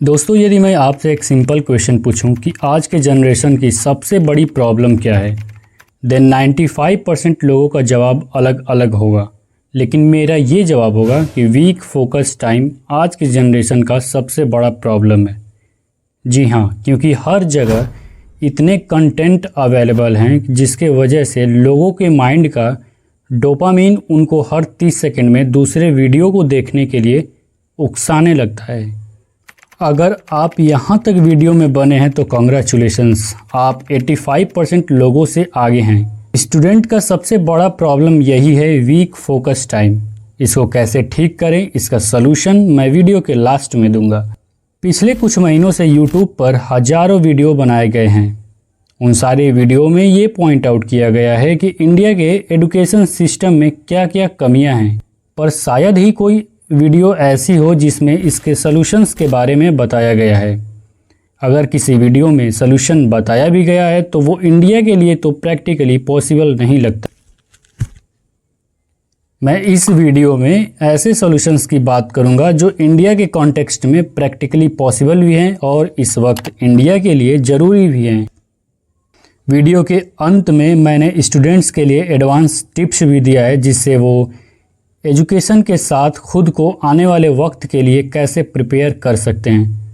दोस्तों, यदि मैं आपसे एक सिंपल क्वेश्चन पूछूं कि आज के जनरेशन की सबसे बड़ी प्रॉब्लम क्या है, देन 95% लोगों का जवाब अलग अलग होगा। लेकिन मेरा ये जवाब होगा कि वीक फोकस टाइम आज की जनरेशन का सबसे बड़ा प्रॉब्लम है। जी हाँ, क्योंकि हर जगह इतने कंटेंट अवेलेबल हैं जिसके वजह से लोगों के माइंड का डोपामीन उनको हर 30 सेकंड में दूसरे वीडियो को देखने के लिए उकसाने लगता है। अगर आप यहाँ तक वीडियो में बने हैं तो कॉन्ग्रेचुलेशंस, आप 85% लोगों से आगे हैं। स्टूडेंट का सबसे बड़ा प्रॉब्लम यही है, वीक फोकस टाइम। इसको कैसे ठीक करें, इसका सलूशन मैं वीडियो के लास्ट में दूंगा। पिछले कुछ महीनों से यूट्यूब पर हज़ारों वीडियो बनाए गए हैं। उन सारे वीडियो में ये पॉइंट आउट किया गया है कि इंडिया के एजुकेशन सिस्टम में क्या क्या कमियां हैं, पर शायद ही कोई वीडियो ऐसी हो जिसमें इसके सॉल्यूशंस के बारे में बताया गया है। अगर किसी वीडियो में सॉल्यूशन बताया भी गया है तो वो इंडिया के लिए तो प्रैक्टिकली पॉसिबल नहीं लगता। मैं इस वीडियो में ऐसे सॉल्यूशंस की बात करूंगा जो इंडिया के कॉन्टेक्स्ट में प्रैक्टिकली पॉसिबल भी हैं और इस वक्त इंडिया के लिए ज़रूरी भी हैं। वीडियो के अंत में मैंने स्टूडेंट्स के लिए एडवांस टिप्स भी दिया है जिससे वो एजुकेशन के साथ खुद को आने वाले वक्त के लिए कैसे प्रिपेयर कर सकते हैं।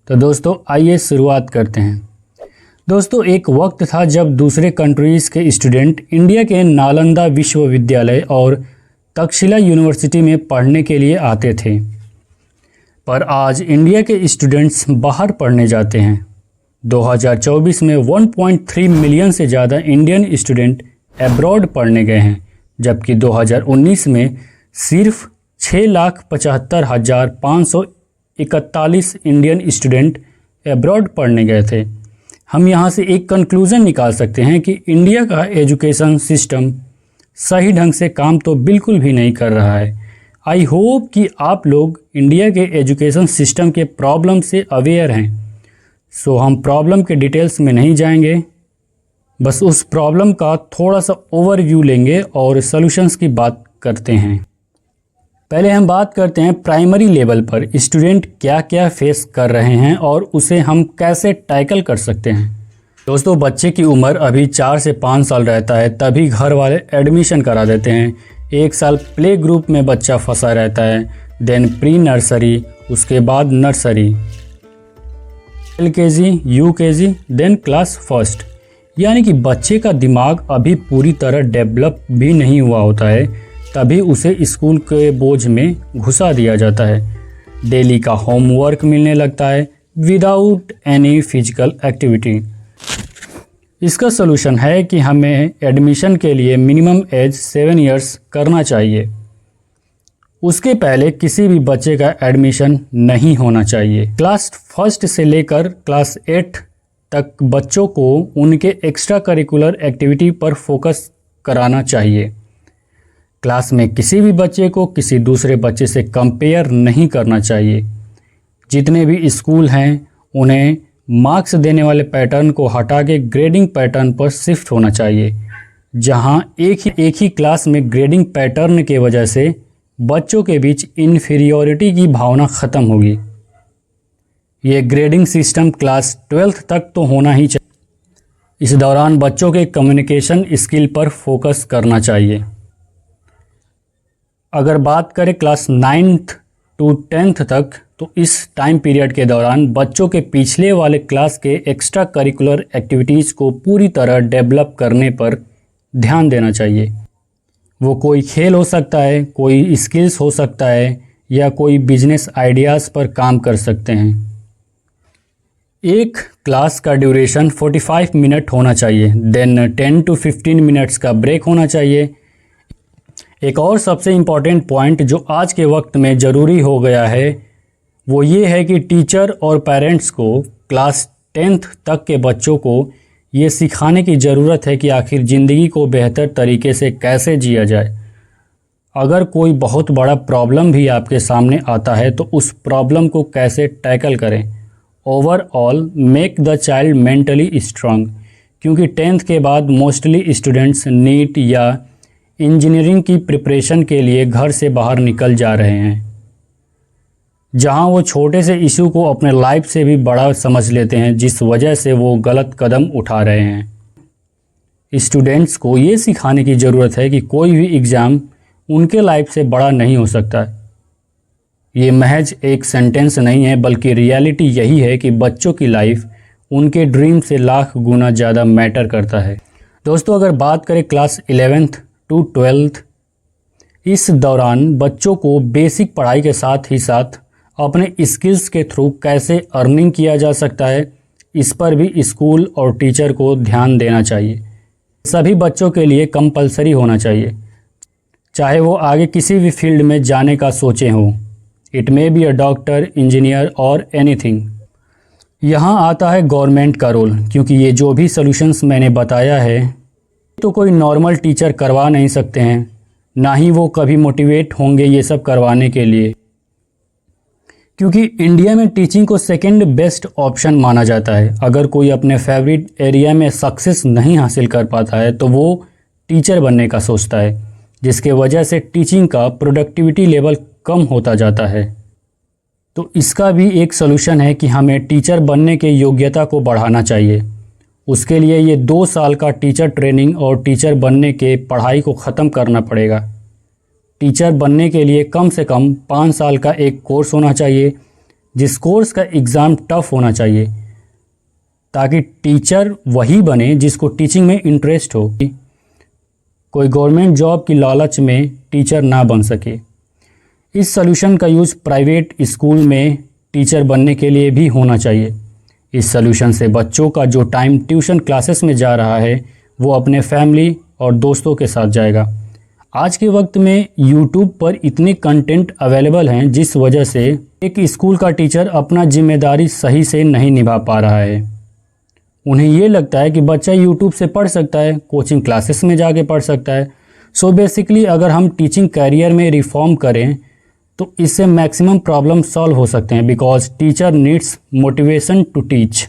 तो दोस्तों, आइए शुरुआत करते हैं। दोस्तों, एक वक्त था जब दूसरे कंट्रीज़ के स्टूडेंट इंडिया के नालंदा विश्वविद्यालय और तक्षशिला यूनिवर्सिटी में पढ़ने के लिए आते थे, पर आज इंडिया के स्टूडेंट्स बाहर पढ़ने जाते हैं। 2024 में 1.3 मिलियन से ज़्यादा इंडियन स्टूडेंट एब्रॉड पढ़ने गए हैं, जबकि 2019 में सिर्फ 6,75,541 इंडियन स्टूडेंट एब्रॉड पढ़ने गए थे। हम यहाँ से एक कंक्लूज़न निकाल सकते हैं कि इंडिया का एजुकेशन सिस्टम सही ढंग से काम तो बिल्कुल भी नहीं कर रहा है। आई होप कि आप लोग इंडिया के एजुकेशन सिस्टम के प्रॉब्लम से अवेयर हैं। सो हम प्रॉब्लम के डिटेल्स में नहीं जाएंगे, बस उस प्रॉब्लम का थोड़ा सा ओवरव्यू लेंगे और सॉल्यूशंस की बात करते हैं। पहले हम बात करते हैं प्राइमरी लेवल पर स्टूडेंट क्या क्या फेस कर रहे हैं और उसे हम कैसे टैकल कर सकते हैं। दोस्तों, बच्चे की उम्र अभी 4 से 5 साल रहता है तभी घर वाले एडमिशन करा देते हैं। 1 साल प्ले ग्रुप में बच्चा फंसा रहता है, देन प्री नर्सरी, उसके बाद nursery, LKG, UKG, then class first. यानी कि बच्चे का दिमाग अभी पूरी तरह डेवलप भी नहीं हुआ होता है, तभी उसे स्कूल के बोझ में घुसा दिया जाता है। डेली का होमवर्क मिलने लगता है विदाउट एनी फिजिकल एक्टिविटी। इसका सलूशन है कि हमें एडमिशन के लिए मिनिमम एज 7 इयर्स करना चाहिए। उसके पहले किसी भी बच्चे का एडमिशन नहीं होना चाहिए। क्लास फर्स्ट से लेकर क्लास 8 तक बच्चों को उनके एक्स्ट्रा करिकुलर एक्टिविटी पर फोकस कराना चाहिए। क्लास में किसी भी बच्चे को किसी दूसरे बच्चे से कंपेयर नहीं करना चाहिए। जितने भी स्कूल हैं उन्हें मार्क्स देने वाले पैटर्न को हटा के ग्रेडिंग पैटर्न पर शिफ्ट होना चाहिए, जहां एक ही क्लास में ग्रेडिंग पैटर्न के वजह से बच्चों के बीच इन्फीरियॉरिटी की भावना ख़त्म होगी। ये ग्रेडिंग सिस्टम क्लास 12th तक तो होना ही चाहिए। इस दौरान बच्चों के कम्युनिकेशन स्किल पर फोकस करना चाहिए। अगर बात करें क्लास 9th to 10th तक, तो इस टाइम पीरियड के दौरान बच्चों के पिछले वाले क्लास के एक्स्ट्रा करिकुलर एक्टिविटीज़ को पूरी तरह डेवलप करने पर ध्यान देना चाहिए। वो कोई खेल हो सकता है, कोई स्किल्स हो सकता है, या कोई बिजनेस आइडियाज़ पर काम कर सकते हैं। एक क्लास का ड्यूरेशन 45 मिनट होना चाहिए, देन 10 to 15 मिनट्स का ब्रेक होना चाहिए। एक और सबसे इम्पॉर्टेंट पॉइंट जो आज के वक्त में ज़रूरी हो गया है वो ये है कि टीचर और पेरेंट्स को क्लास 10th तक के बच्चों को ये सिखाने की ज़रूरत है कि आखिर ज़िंदगी को बेहतर तरीके से कैसे जिया जाए। अगर कोई बहुत बड़ा प्रॉब्लम भी आपके सामने आता है तो उस प्रॉब्लम को कैसे टैकल करें। Overall make the child mentally strong, क्योंकि 10th के बाद मोस्टली स्टूडेंट्स नीट या इंजीनियरिंग की प्रिपरेशन के लिए घर से बाहर निकल जा रहे हैं। जहां वो छोटे से इशू को अपने लाइफ से भी बड़ा समझ लेते हैं, जिस वजह से वो गलत कदम उठा रहे हैं। स्टूडेंट्स को ये सिखाने की ज़रूरत है कि कोई भी एग्ज़ाम उनके लाइफ से बड़ा नहीं हो सकता। ये महज एक सेंटेंस नहीं है, बल्कि रियलिटी यही है कि बच्चों की लाइफ उनके ड्रीम से लाख गुना ज़्यादा मैटर करता है। दोस्तों, अगर बात करें क्लास 11th टू 12th, इस दौरान बच्चों को बेसिक पढ़ाई के साथ ही साथ अपने स्किल्स के थ्रू कैसे अर्निंग किया जा सकता है, इस पर भी स्कूल और टीचर को ध्यान देना चाहिए। सभी बच्चों के लिए कंपलसरी होना चाहिए, चाहे वो आगे किसी भी फील्ड में जाने का सोचे हों। It may be a doctor, engineer और एनीथिंग। यहाँ आता है गवर्नमेंट का रोल, क्योंकि ये जो भी सॉल्यूशंस मैंने बताया है तो कोई नॉर्मल टीचर करवा नहीं सकते हैं, ना ही वो कभी मोटिवेट होंगे ये सब करवाने के लिए, क्योंकि इंडिया में टीचिंग को सेकंड बेस्ट ऑप्शन माना जाता है। अगर कोई अपने फेवरेट एरिया में सक्सेस नहीं हासिल कर पाता है तो वो टीचर बनने का सोचता है, जिसके वजह से टीचिंग का प्रोडक्टिविटी लेवल कम होता जाता है। तो इसका भी एक सलूशन है कि हमें टीचर बनने के योग्यता को बढ़ाना चाहिए। उसके लिए ये 2 साल का टीचर ट्रेनिंग और टीचर बनने के पढ़ाई को ख़त्म करना पड़ेगा। टीचर बनने के लिए कम से कम 5 साल का एक कोर्स होना चाहिए, जिस कोर्स का एग्ज़ाम टफ होना चाहिए, ताकि टीचर वही बने जिसको टीचिंग में इंटरेस्ट हो। कोई गवर्नमेंट जॉब की लालच में टीचर ना बन सके। इस सॉल्यूशन का यूज़ प्राइवेट स्कूल में टीचर बनने के लिए भी होना चाहिए। इस सॉल्यूशन से बच्चों का जो टाइम ट्यूशन क्लासेस में जा रहा है वो अपने फैमिली और दोस्तों के साथ जाएगा। आज के वक्त में यूट्यूब पर इतने कंटेंट अवेलेबल हैं, जिस वजह से एक स्कूल का टीचर अपना जिम्मेदारी सही से नहीं निभा पा रहा है। उन्हें ये लगता है कि बच्चा यूट्यूब से पढ़ सकता है, कोचिंग क्लासेस में जाके पढ़ सकता है। सो बेसिकली अगर हम टीचिंग करियर में रिफॉर्म करें तो इससे मैक्सिमम प्रॉब्लम सॉल्व हो सकते हैं, because teacher needs motivation to teach.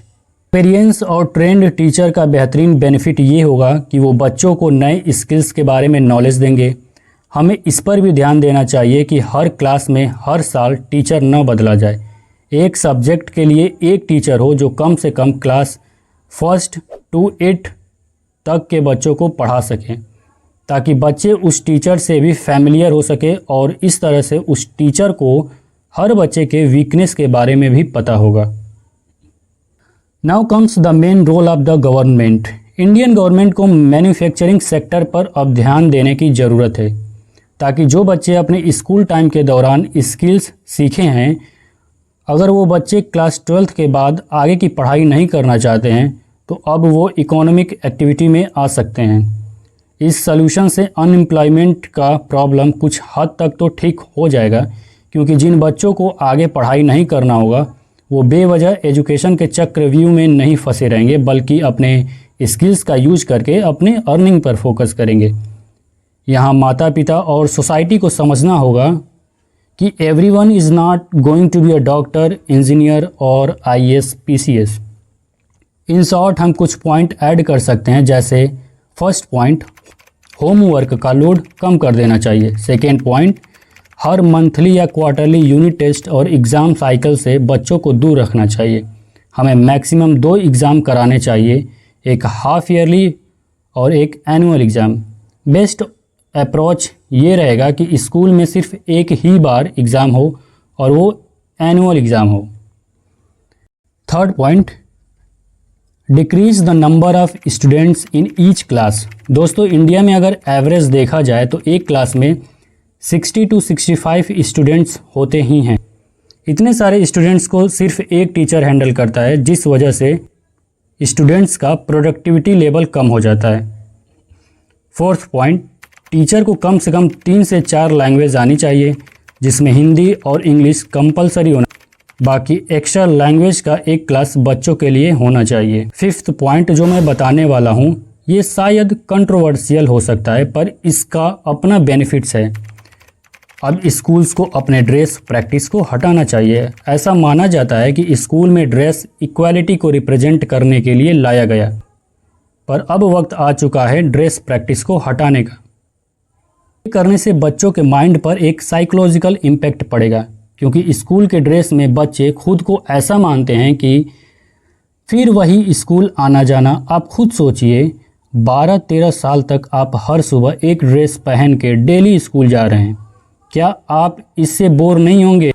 Experience और ट्रेंड टीचर का बेहतरीन बेनिफिट ये होगा कि वो बच्चों को नए स्किल्स के बारे में नॉलेज देंगे। हमें इस पर भी ध्यान देना चाहिए कि हर क्लास में हर साल टीचर न बदला जाए। एक सब्जेक्ट के लिए एक टीचर हो जो कम से कम क्लास 1 to 8 तक के बच्चों को पढ़ा सकें, ताकि बच्चे उस टीचर से भी फैमिलियर हो सके और इस तरह से उस टीचर को हर बच्चे के वीकनेस के बारे में भी पता होगा। Now comes the main role of the government. Indian government को मैन्युफैक्चरिंग सेक्टर पर अब ध्यान देने की ज़रूरत है, ताकि जो बच्चे अपने स्कूल टाइम के दौरान स्किल्स सीखे हैं, अगर वो बच्चे क्लास 12th के बाद आगे की पढ़ाई नहीं करना चाहते हैं तो अब वो इकोनॉमिक एक्टिविटी में आ सकते हैं। इस सॉल्यूशन से अनएम्प्लॉयमेंट का प्रॉब्लम कुछ हद तक तो ठीक हो जाएगा, क्योंकि जिन बच्चों को आगे पढ़ाई नहीं करना होगा वो बेवजह एजुकेशन के चक्रव्यूह में नहीं फंसे रहेंगे, बल्कि अपने स्किल्स का यूज करके अपने अर्निंग पर फोकस करेंगे। यहाँ माता पिता और सोसाइटी को समझना होगा कि everyone is not going to be a doctor, engineer और IAS PCS। इन शॉर्ट हम कुछ पॉइंट ऐड कर सकते हैं, जैसे फर्स्ट पॉइंट, होमवर्क का लोड कम कर देना चाहिए। सेकेंड पॉइंट, हर मंथली या क्वार्टरली यूनिट टेस्ट और एग्ज़ाम साइकिल से बच्चों को दूर रखना चाहिए। हमें मैक्सिमम 2 एग्ज़ाम कराने चाहिए, एक हाफ ईयरली और एक एनुअल एग्ज़ाम। बेस्ट अप्रोच ये रहेगा कि स्कूल में सिर्फ एक ही बार एग्ज़ाम हो और वो एनुअल एग्ज़ाम हो। Third point, decrease the number of students in each class. दोस्तों, इंडिया में अगर एवरेज देखा जाए तो एक क्लास में 60 to 65 स्टूडेंट्स होते ही हैं। इतने सारे स्टूडेंट्स को सिर्फ एक टीचर हैंडल करता है, जिस वजह से स्टूडेंट्स का प्रोडक्टिविटी लेवल कम हो जाता है। फोर्थ पॉइंट, टीचर को कम से कम 3 से 4 लैंग्वेज आनी चाहिए, जिसमें हिंदी और इंग्लिश कंपलसरी होना, बाकी एक्स्ट्रा लैंग्वेज का एक क्लास बच्चों के लिए होना चाहिए। फिफ्थ पॉइंट जो मैं बताने वाला हूँ ये शायद कंट्रोवर्शियल हो सकता है, पर इसका अपना बेनिफिट्स है। अब स्कूल्स को अपने ड्रेस प्रैक्टिस को हटाना चाहिए। ऐसा माना जाता है कि स्कूल में ड्रेस इक्वालिटी को रिप्रेजेंट करने के लिए लाया गया, पर अब वक्त आ चुका है ड्रेस प्रैक्टिस को हटाने का। करने से बच्चों के माइंड पर एक साइकोलॉजिकल इम्पैक्ट पड़ेगा, क्योंकि स्कूल के ड्रेस में बच्चे खुद को ऐसा मानते हैं कि फिर वही स्कूल आना जाना। आप खुद सोचिए, 12-13 साल तक आप हर सुबह एक ड्रेस पहन के डेली स्कूल जा रहे हैं। क्या आप इससे बोर नहीं होंगे?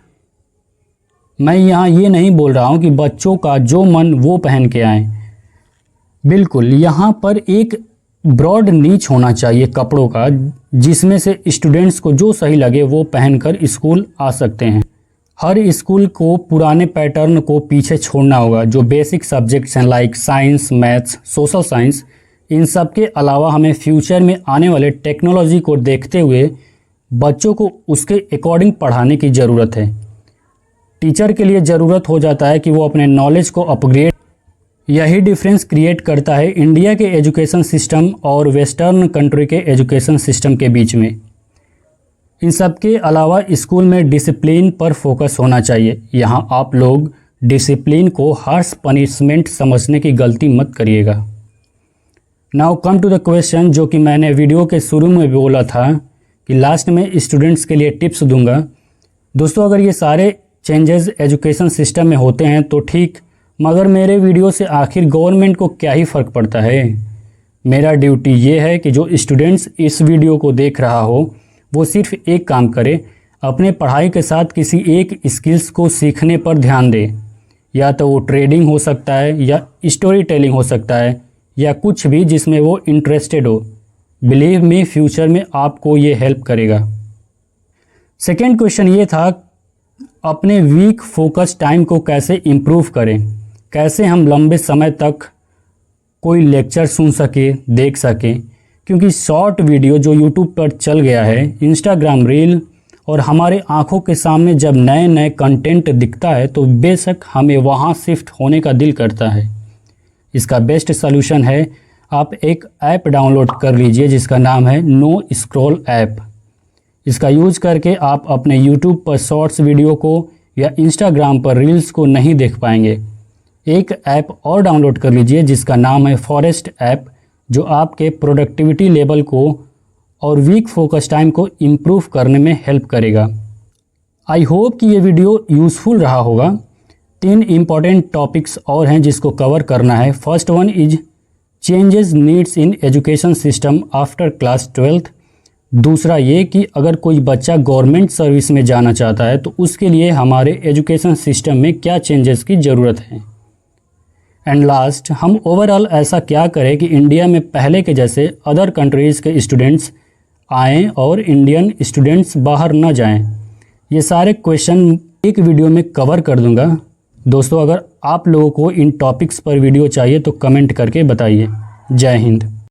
मैं यहाँ ये नहीं बोल रहा हूँ कि बच्चों का जो मन वो पहन के आएँ। बिल्कुल, यहाँ पर एक ब्रॉड नीच होना चाहिए कपड़ों का, जिसमें से स्टूडेंट्स को जो सही लगे वो पहनकर स्कूल आ सकते हैं। हर स्कूल को पुराने पैटर्न को पीछे छोड़ना होगा। जो बेसिक सब्जेक्ट्स हैं like science, maths, social science, इन सब के अलावा हमें फ्यूचर में आने वाले टेक्नोलॉजी को देखते हुए बच्चों को उसके अकॉर्डिंग पढ़ाने की ज़रूरत है। टीचर के लिए ज़रूरत हो जाता है कि वो अपने नॉलेज को अपग्रेड। यही डिफरेंस क्रिएट करता है इंडिया के एजुकेशन सिस्टम और वेस्टर्न कंट्री के एजुकेशन सिस्टम के बीच में। इन सब के अलावा स्कूल में डिसिप्लिन पर फोकस होना चाहिए। यहाँ आप लोग डिसिप्लिन को हार्श पनिशमेंट समझने की गलती मत करिएगा। Now come to the question, जो कि मैंने वीडियो के शुरू में बोला था कि लास्ट में स्टूडेंट्स के लिए टिप्स दूंगा। दोस्तों, अगर ये सारे चेंजेस एजुकेशन सिस्टम में होते हैं तो ठीक, मगर मेरे वीडियो से आखिर गवर्नमेंट को क्या ही फ़र्क पड़ता है। मेरा ड्यूटी ये है कि जो स्टूडेंट्स इस वीडियो को देख रहा हो वो सिर्फ एक काम करे, अपने पढ़ाई के साथ किसी एक स्किल्स को सीखने पर ध्यान दे। या तो वो ट्रेडिंग हो सकता है, या स्टोरी टेलिंग हो सकता है, या कुछ भी जिसमें वो इंटरेस्टेड हो। बिलीव मी, फ्यूचर में आपको ये हेल्प करेगा। सेकेंड क्वेश्चन ये था, अपने वीक फोकस टाइम को कैसे इम्प्रूव करें, कैसे हम लंबे समय तक कोई लेक्चर सुन सके, देख सकें। क्योंकि शॉर्ट वीडियो जो यूट्यूब पर चल गया है, इंस्टाग्राम रील, और हमारे आंखों के सामने जब नए नए कंटेंट दिखता है तो बेशक हमें वहां शिफ्ट होने का दिल करता है। इसका बेस्ट सॉल्यूशन है, आप एक ऐप डाउनलोड कर लीजिए जिसका नाम है नो स्क्रॉल ऐप। इसका यूज करके आप अपने यूट्यूब पर शॉर्ट्स वीडियो को या इंस्टाग्राम पर रील्स को नहीं देख पाएंगे। एक ऐप और डाउनलोड कर लीजिए जिसका नाम है फॉरेस्ट ऐप, जो आपके प्रोडक्टिविटी लेवल को और वीक फोकस टाइम को इम्प्रूव करने में हेल्प करेगा। आई होप कि ये वीडियो यूज़फुल रहा होगा। 3 इम्पॉर्टेंट टॉपिक्स और हैं जिसको कवर करना है। First one is changes needs in education system after class 12th। दूसरा ये कि अगर कोई बच्चा गवर्नमेंट सर्विस में जाना चाहता है तो उसके लिए हमारे एजुकेशन सिस्टम में क्या चेंजेस की ज़रूरत है। एंड लास्ट, हम ओवरऑल ऐसा क्या करें कि इंडिया में पहले के जैसे अदर कंट्रीज़ के स्टूडेंट्स आएँ और इंडियन स्टूडेंट्स बाहर न जाएं। ये सारे क्वेश्चन एक वीडियो में कवर कर दूंगा। दोस्तों, अगर आप लोगों को इन टॉपिक्स पर वीडियो चाहिए तो कमेंट करके बताइए। जय हिंद।